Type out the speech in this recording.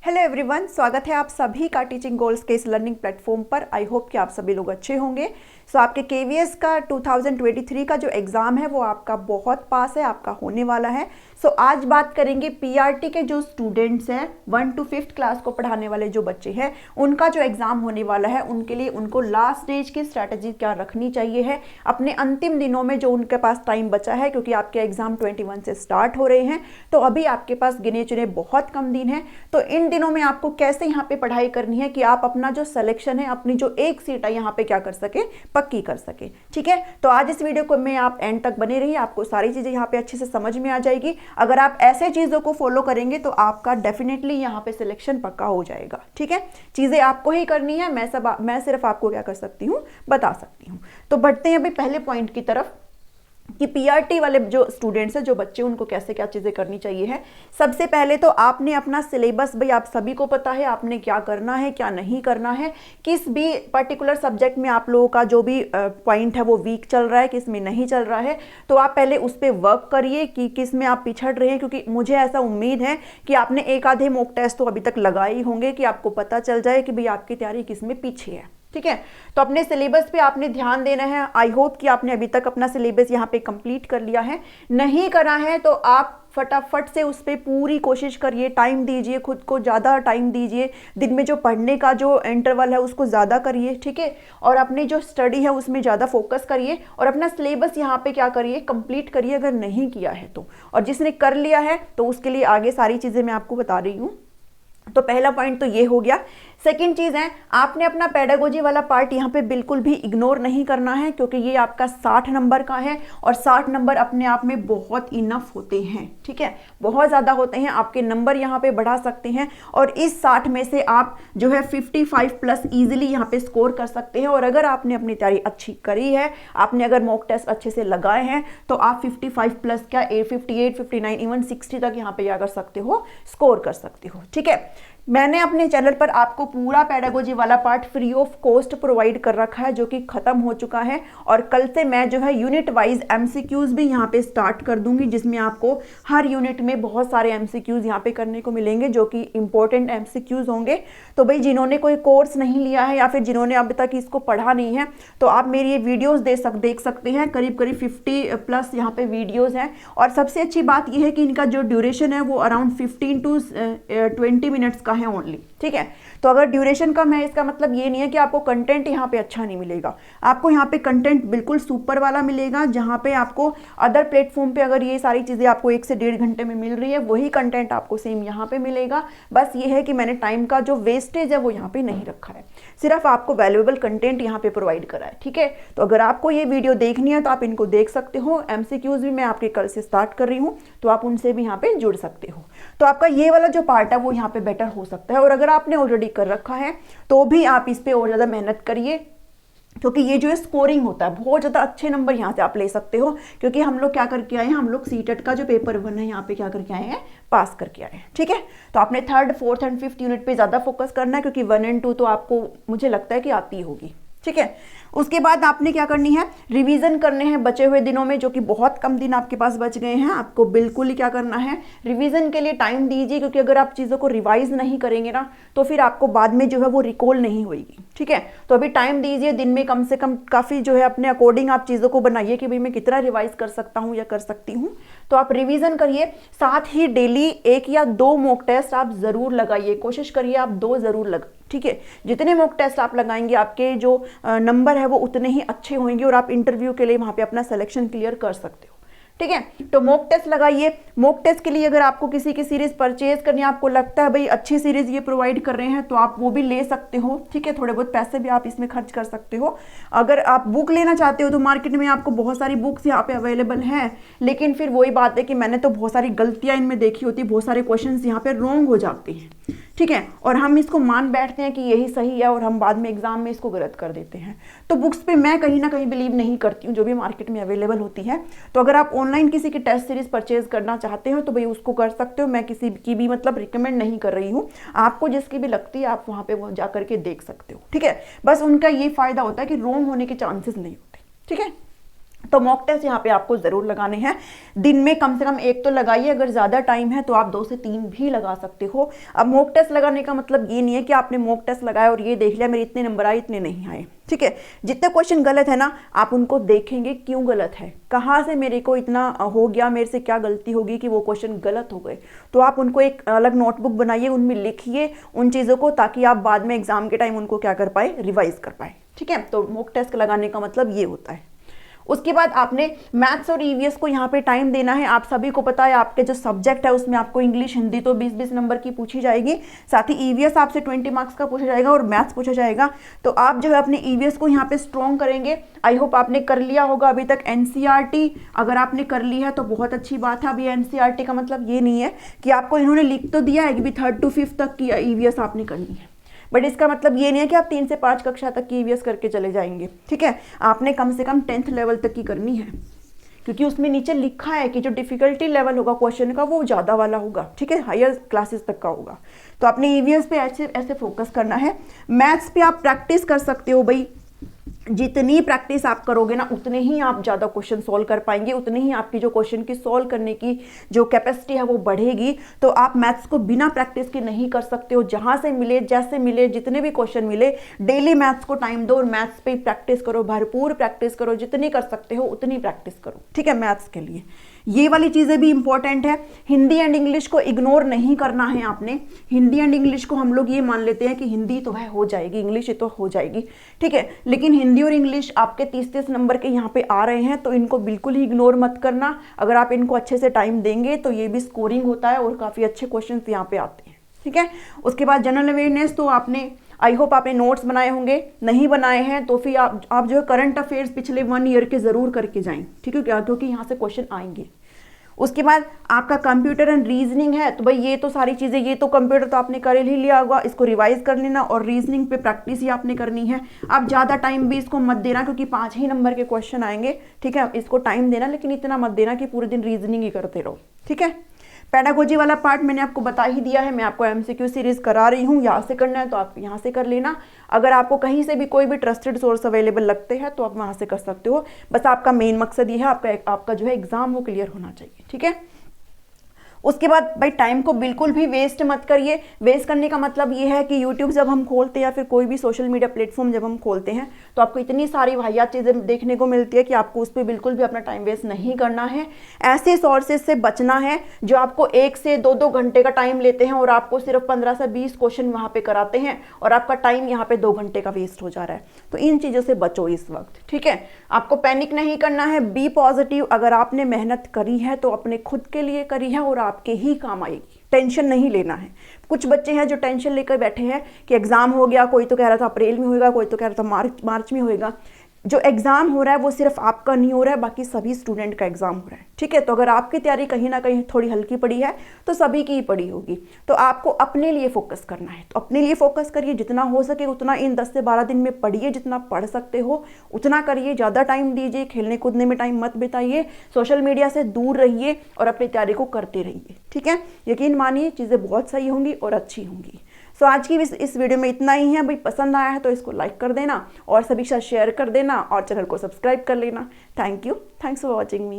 Hello everyone, स्वागत है आप सभी का टीचिंग गोल्स के इस लर्निंग प्लेटफॉर्म पर। आई होप कि आप सभी लोग अच्छे होंगे। सो आपके केवीएस का 2023 का जो एग्ज़ाम है वो आपका बहुत पास है, आपका होने वाला है। सो आज बात करेंगे पीआरटी के जो स्टूडेंट्स हैं 1 to 5th क्लास को पढ़ाने वाले जो बच्चे हैं, उनका जो एग्ज़ाम होने वाला है उनके लिए उनको लास्ट स्टेज की स्ट्रैटेजी क्या रखनी चाहिए है अपने अंतिम दिनों में जो उनके पास टाइम बचा है, क्योंकि आपके एग्ज़ाम 21 से स्टार्ट हो रहे हैं। तो अभी आपके पास गिने चुने बहुत कम दिन है। तो इन दिनों में आपको कैसे यहाँ पे पढ़ाई करनी है कि आप अपना जो सिलेक्शन है, अपनी जो एक सीट है यहाँ पे क्या कर सके, पक्की कर सके। ठीक है, तो आज इस वीडियो को में आप एंड तक बने रहिए, आपको सारी चीजें यहाँ पे अच्छे से समझ में आ जाएगी। अगर आप ऐसे चीजों को फॉलो करेंगे तो आपका डेफिनेटली यहाँ पे सिलेक्शन पक्का हो जाएगा। ठीक है, चीजें आपको ही करनी है, मैं सिर्फ आपको क्या कर सकती हूँ, बता सकती हूँ। तो बढ़ते हैं अभी पहले पॉइंट की तरफ कि पीआरटी वाले जो स्टूडेंट्स हैं, जो बच्चे, उनको कैसे क्या चीज़ें करनी चाहिए है। सबसे पहले तो आपने अपना सिलेबस, भाई आप सभी को पता है आपने क्या करना है क्या नहीं करना है, किस भी पर्टिकुलर सब्जेक्ट में आप लोगों का जो भी पॉइंट है वो वीक चल रहा है, किस में नहीं चल रहा है। तो आप पहले उस पर वर्क करिए कि किस में आप पिछड़ रहे हैं, क्योंकि मुझे ऐसा उम्मीद है कि आपने एक आधे मॉक टेस्ट तो अभी तक लगाए ही होंगे कि आपको पता चल जाए कि भाई आपकी तैयारी किस में पीछे है। ठीक है, तो अपने सिलेबस पे आपने ध्यान देना है। आई होप कि आपने अभी तक अपना सिलेबस यहाँ पे कंप्लीट कर लिया है। नहीं करा है तो आप फटाफट से उस पर पूरी कोशिश करिए, टाइम दीजिए, खुद को ज़्यादा टाइम दीजिए। दिन में जो पढ़ने का जो इंटरवल है उसको ज़्यादा करिए। ठीक है, और अपनी जो स्टडी है उसमें ज़्यादा फोकस करिए और अपना सिलेबस यहाँ पे क्या करिए, कंप्लीट करिए अगर नहीं किया है तो। और जिसने कर लिया है तो उसके लिए आगे सारी चीज़ें मैं आपको बता रही हूँ। तो पहला पॉइंट तो ये हो गया। सेकंड चीज़ है, आपने अपना पेडागोजी वाला पार्ट यहाँ पे बिल्कुल भी इग्नोर नहीं करना है, क्योंकि ये आपका 60 नंबर का है और 60 नंबर अपने आप में बहुत इनफ होते हैं। ठीक है, बहुत ज़्यादा होते हैं, आपके नंबर यहाँ पे बढ़ा सकते हैं और इस 60 में से आप जो है 55 प्लस ईजिली यहाँ पे स्कोर कर सकते हैं। और अगर आपने अपनी तैयारी अच्छी करी है, आपने अगर मॉक टेस्ट अच्छे से लगाए हैं, तो आप 55 प्लस क्या 58, 59, इवन 60 तक यहाँ पे क्या कर सकते हो, स्कोर कर सकते हो। ठीक है, मैंने अपने चैनल पर आपको पूरा पेडागोजी वाला part free of cost provide कर रखा है, जो कि खत्म हो चुका है। और कल से मैं जो है यूनिट वाइज एमसीक्यूज भी यहाँ पे स्टार्ट कर दूंगी, जिसमें आपको हर यूनिट में बहुत सारे एमसीक्यूज यहाँ पे करने को मिलेंगे, जो कि इंपॉर्टेंट एमसीक्यूज होंगे। तो भाई जिन्होंने कोई कोर्स नहीं लिया है या फिर जिन्होंने अभी तक इसको पढ़ा नहीं है, तो आप मेरी ये वीडियोज़ देख सकते हैं। करीब करीब 50 प्लस यहाँ पे वीडियोज़ हैं। और सबसे अच्छी बात यह है कि इनका जो ड्यूरेशन है वो अराउंड 15 to 20 मिनट्स का है ओनली। ठीक है, तो अगर ड्यूरेशन कम है इसका मतलब ये नहीं है कि आपको कंटेंट यहाँ पे अच्छा नहीं मिलेगा। आपको यहाँ पे कंटेंट बिल्कुल सुपर वाला मिलेगा, जहाँ पे आपको अदर प्लेटफॉर्म पे अगर ये सारी चीज़ें आपको 1 से 1.5 घंटे में मिल रही है, वही कंटेंट आपको सेम यहाँ पे मिलेगा। बस ये है कि मैंने टाइम का जो वेस्टेज है वो यहाँ पे नहीं रखा है, सिर्फ आपको वैल्यूएबल कंटेंट यहाँ पे प्रोवाइड करा है। ठीक है, तो अगर आपको ये वीडियो देखनी है तो आप इनको देख सकते हो। एमसीक्यूज भी मैं आपके कल से स्टार्ट कर रही हूँ, तो आप उनसे भी यहाँ पे जुड़ सकते हो। तो आपका ये वाला जो पार्ट है वो यहाँ पे बेटर हो सकता है। और अगर आपने ऑलरेडी कर रखा है तो भी आप इस पे और ज़्यादा मेहनत करिए, क्योंकि ये जो है स्कोरिंग होता है, बहुत ज़्यादा अच्छे नंबर यहाँ से आप ले सकते हो। क्योंकि हम लोग क्या करके आए हैं, हम लोग सीटेट का जो पेपर 1 है यहाँ पे क्या करके आए हैं, पास करके आए हैं। ठीक है, तो आपने 3rd, 4th and 5th unit पे ज़्यादा फोकस करना है, क्योंकि 1 and 2 तो आपको मुझे लगता है कि आती होगी। ठीक है, उसके बाद आपने क्या करनी है, रिवीजन करने हैं बचे हुए दिनों में, जो कि बहुत कम दिन आपके पास बच गए हैं। आपको बिल्कुल ही क्या करना है, रिवीजन के लिए टाइम दीजिए, क्योंकि अगर आप चीज़ों को रिवाइज नहीं करेंगे ना तो फिर आपको बाद में जो है वो रिकॉल नहीं होगी। ठीक है, तो अभी टाइम दीजिए, दिन में कम से कम काफ़ी जो है अपने अकॉर्डिंग आप चीज़ों को बनाइए कि भाई मैं कितना रिवाइज कर सकता हूँ या कर सकती हूँ। तो आप रिवीजन करिए, साथ ही डेली 1 या 2 मॉक टेस्ट आप ज़रूर लगाइए, कोशिश करिए आप 2 ज़रूर लगाइए। ठीक है, जितने मॉक टेस्ट आप लगाएंगे आपके जो नंबर है वो उतने ही अच्छे होंगे और आप इंटरव्यू के लिए वहाँ पे अपना सिलेक्शन क्लियर कर सकते हो। ठीक है, तो मॉक टेस्ट लगाइए। मॉक टेस्ट के लिए अगर आपको किसी की सीरीज परचेज करनी है, आपको लगता है भाई अच्छी सीरीज ये प्रोवाइड कर रहे हैं, तो आप वो भी ले सकते हो। ठीक है, थोड़े बहुत पैसे भी आप इसमें खर्च कर सकते हो। अगर आप बुक लेना चाहते हो तो मार्केट में आपको बहुत सारी बुक्स यहाँ पे अवेलेबल है, लेकिन फिर वही बात है कि मैंने तो बहुत सारी गलतियाँ इनमें देखी होती, बहुत सारे क्वेश्चन यहाँ पे रॉन्ग हो जाते हैं। ठीक है, और हम इसको मान बैठते हैं कि यही सही है और हम बाद में एग्जाम में इसको गलत कर देते हैं। तो बुक्स पे मैं कहीं ना कहीं बिलीव नहीं करती हूँ, जो भी मार्केट में अवेलेबल होती है। तो अगर आप ऑनलाइन किसी की टेस्ट सीरीज परचेज करना चाहते हो तो भाई उसको कर सकते हो, मैं किसी की भी मतलब रिकमेंड नहीं कर रही हूँ। आपको जिसकी भी लगती है आप वहाँ पे वो जा करके देख सकते हो। ठीक है, बस उनका ये फायदा होता है कि रॉन्ग होने के चांसेस नहीं होते। ठीक है, तो मॉक टेस्ट यहाँ पे आपको ज़रूर लगाने हैं। दिन में कम से कम एक तो लगाइए, अगर ज़्यादा टाइम है तो आप 2 से 3 भी लगा सकते हो। अब मॉक टेस्ट लगाने का मतलब ये नहीं है कि आपने मॉक टेस्ट लगाया और ये देख लिया मेरे इतने नंबर आए इतने नहीं आए, ठीक है। जितने क्वेश्चन गलत है ना, आप उनको देखेंगे क्यों गलत है, कहाँ से मेरे को इतना हो गया, मेरे से क्या गलती होगी कि वो क्वेश्चन गलत हो गए। तो आप उनको एक अलग नोटबुक बनाइए, उनमें लिखिए उन चीज़ों को, ताकि आप बाद में एग्जाम के टाइम उनको क्या कर पाए, रिवाइज कर पाए, ठीक है। तो मॉक टेस्ट लगाने का मतलब ये होता है। उसके बाद आपने मैथ्स और ईवीएस को यहाँ पे टाइम देना है। आप सभी को पता है आपके जो सब्जेक्ट है उसमें आपको इंग्लिश हिंदी तो 20-20 नंबर की पूछी जाएगी, साथ ही ईवीएस आपसे 20 मार्क्स का पूछा जाएगा और मैथ्स पूछा जाएगा। तो आप जो है अपने ईवीएस को यहाँ पे स्ट्रॉन्ग करेंगे। आई होप आपने कर लिया होगा अभी तक एनसीईआरटी। अगर आपने कर ली है तो बहुत अच्छी बात है। अभी एनसीईआरटी का मतलब ये नहीं है कि आपको इन्होंने लिख तो दिया है कि भी 3rd to 5th तक की ईवीएस आपने करनी है, बट इसका मतलब ये नहीं है कि आप 3 से 5 कक्षा तक की ईवीएस करके चले जाएंगे, ठीक है। आपने कम से कम 10th लेवल तक की करनी है, क्योंकि उसमें नीचे लिखा है कि जो डिफिकल्टी लेवल होगा क्वेश्चन का वो ज़्यादा वाला होगा, ठीक है, हायर क्लासेस तक का होगा। तो आपने ईवीएस पे ऐसे फोकस करना है। मैथ्स पे आप प्रैक्टिस कर सकते हो भाई, जितनी प्रैक्टिस आप करोगे ना उतने ही आप ज़्यादा क्वेश्चन सॉल्व कर पाएंगे, उतनी ही आपकी जो क्वेश्चन की सॉल्व करने की जो कैपेसिटी है वो बढ़ेगी। तो आप मैथ्स को बिना प्रैक्टिस के नहीं कर सकते हो। जहाँ से मिले, जैसे मिले, जितने भी क्वेश्चन मिले, डेली मैथ्स को टाइम दो और मैथ्स पे प्रैक्टिस करो, भरपूर प्रैक्टिस करो, जितनी कर सकते हो उतनी प्रैक्टिस करो, ठीक है। मैथ्स के लिए ये वाली चीज़ें भी इंपॉर्टेंट है। हिंदी एंड इंग्लिश को इग्नोर नहीं करना है आपने। हिंदी एंड इंग्लिश को हम लोग ये मान लेते हैं कि हिंदी तो है हो जाएगी, इंग्लिश तो हो जाएगी, ठीक है, लेकिन हिंदी और इंग्लिश आपके 30-30 नंबर के यहाँ पे आ रहे हैं, तो इनको बिल्कुल ही इग्नोर मत करना। अगर आप इनको अच्छे से टाइम देंगे तो ये भी स्कोरिंग होता है और काफ़ी अच्छे क्वेश्चन यहाँ पे आते हैं, ठीक है। उसके बाद जनरल अवेयरनेस, तो आपने आई होप आपने नोट्स बनाए होंगे, नहीं बनाए हैं तो फिर आप जो है करंट अफेयर्स पिछले 1 ईयर के ज़रूर करके जाएं, ठीक है, क्योंकि यहाँ से क्वेश्चन आएंगे। उसके बाद आपका कंप्यूटर एंड रीजनिंग है, तो भाई ये तो सारी चीज़ें, ये तो कंप्यूटर तो आपने कर ही लिया होगा, इसको रिवाइज कर लेना और रीजनिंग पे प्रैक्टिस ही आपने करनी है। आप ज़्यादा टाइम भी इसको मत देना, क्योंकि 5 ही नंबर के क्वेश्चन आएंगे, ठीक है। इसको टाइम देना, लेकिन इतना मत देना कि पूरे दिन रीजनिंग ही करते रहो, ठीक है। पेडागोजी वाला पार्ट मैंने आपको बता ही दिया है, मैं आपको एमसीक्यू सीरीज करा रही हूँ, यहाँ से करना है तो आप यहाँ से कर लेना। अगर आपको कहीं से भी कोई भी ट्रस्टेड सोर्स अवेलेबल लगते हैं तो आप वहाँ से कर सकते हो। बस आपका मेन मकसद ये है, आपका जो है एग्जाम वो क्लियर होना चाहिए, ठीक है। उसके बाद भाई टाइम को बिल्कुल भी वेस्ट मत करिए। वेस्ट करने का मतलब ये है कि यूट्यूब जब हम खोलते हैं या फिर कोई भी सोशल मीडिया प्लेटफॉर्म जब हम खोलते हैं तो आपको इतनी सारी वाहियात चीज़ें देखने को मिलती है कि आपको उस पर बिल्कुल भी अपना टाइम वेस्ट नहीं करना है। ऐसे सोर्सेज से बचना है जो आपको 1 से 2-2 घंटे का टाइम लेते हैं और आपको सिर्फ 15 से 20 क्वेश्चन वहाँ पे कराते हैं और आपका टाइम यहाँ पे 2 घंटे का वेस्ट हो जा रहा है। तो इन चीज़ों से बचो इस वक्त, ठीक है। आपको पैनिक नहीं करना है, बी पॉजिटिव। अगर आपने मेहनत करी है तो अपने खुद के लिए करी है और आपके ही काम आएगी, टेंशन नहीं लेना है। कुछ बच्चे हैं जो टेंशन लेकर बैठे हैं कि एग्जाम हो गया, कोई तो कह रहा था अप्रैल में होगा, कोई तो कह रहा था मार्च में होगा। जो एग्जाम हो रहा है वो सिर्फ आपका नहीं हो रहा है, बाकी सभी स्टूडेंट का एग्जाम हो रहा है, ठीक है। तो अगर आपकी तैयारी कहीं ना कहीं थोड़ी हल्की पड़ी है तो सभी की ही पड़ी होगी। तो आपको अपने लिए फोकस करना है, तो अपने लिए फोकस करिए, जितना हो सके उतना इन 10 से 12 दिन में पढ़िए, जितना पढ़ सकते हो उतना करिए, ज़्यादा टाइम दीजिए, खेलने कूदने में टाइम मत बिताइए, सोशल मीडिया से दूर रहिए और अपनी तैयारी को करते रहिए, ठीक है। यकीन मानिए चीज़ें बहुत सही होंगी और अच्छी होंगी। सो आज की इस वीडियो में इतना ही है। भाई पसंद आया है तो इसको लाइक कर देना और सभी के साथ शेयर कर देना और चैनल को सब्सक्राइब कर लेना। Thank you, thanks for watching me.